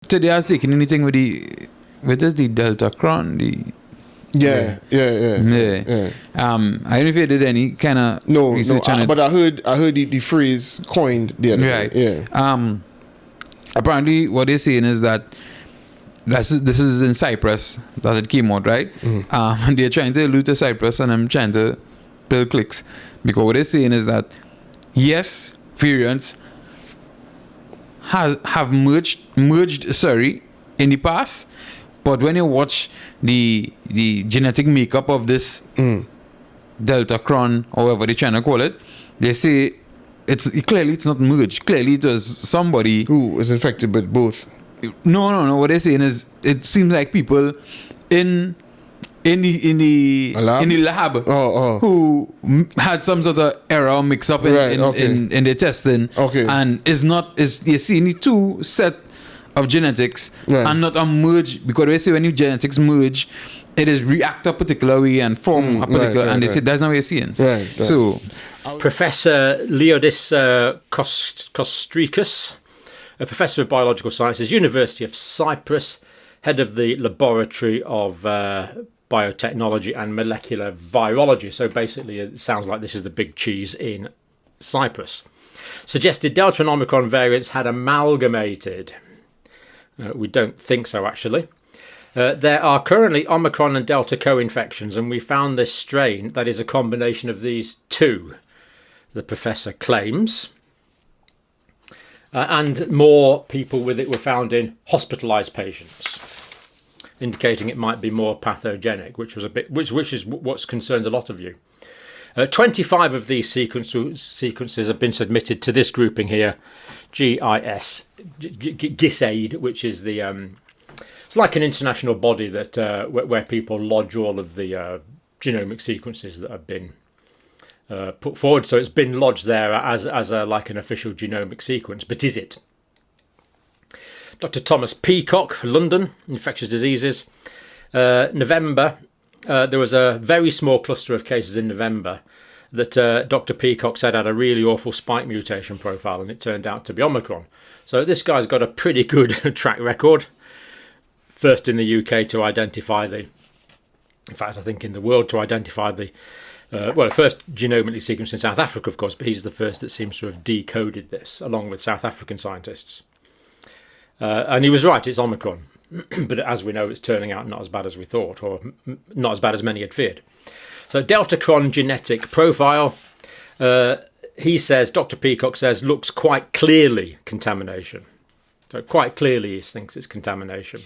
today I was taking anything with the DeltaCron, Yeah. I don't know if you did any kind of research on it. But I heard the phrase coined the other day. Yeah. Apparently, what they're saying is that this is in Cyprus that it came out, right? And they're trying to allude to Cyprus, and I'm trying to build clicks, because what they're saying is that yes, variants have merged in the past, but when you watch the genetic makeup of this DeltaCron, however they're trying to call it, they say it's not merged. Clearly, it was somebody who was infected with both. No. What they're saying is, it seems like people in the lab who had some sort of error or mix up in their testing, and you're seeing the two set of genetics and not a merge, because they say when you genetics merge, it is react a particular way and form a particular, and they say that's not what you're seeing. So Professor Leodis Kostrikis, a professor of biological sciences, University of Cyprus, head of the laboratory of biotechnology and molecular virology. So basically it sounds like this is the big cheese in Cyprus. Suggested Delta and Omicron variants had amalgamated. We don't think so, actually. There are currently Omicron and Delta co-infections, and we found this strain that is a combination of these two, the professor claims. And more people with it were found in hospitalised patients, indicating it might be more pathogenic, which is what concerns a lot of you. 25 of these sequences have been submitted to this grouping here, GISAID, which is the it's like an international body that where people lodge all of the genomic sequences that have been put forward. So it's been lodged there as like an official genomic sequence. But is it? Dr. Thomas Peacock, London, infectious diseases. November, there was a very small cluster of cases in November that Dr. Peacock said had a really awful spike mutation profile, and it turned out to be Omicron. So this guy's got a pretty good track record. First in the UK to identify in fact, I think in the world to identify the first genomically sequenced in South Africa, of course, but he's the first that seems to have decoded this, along with South African scientists. And he was right, it's Omicron. But as we know, it's turning out not as bad as we thought, or not as bad as many had feared. So DeltaCron genetic profile, he says, Dr. Peacock says, looks quite clearly contamination. So quite clearly he thinks it's contamination.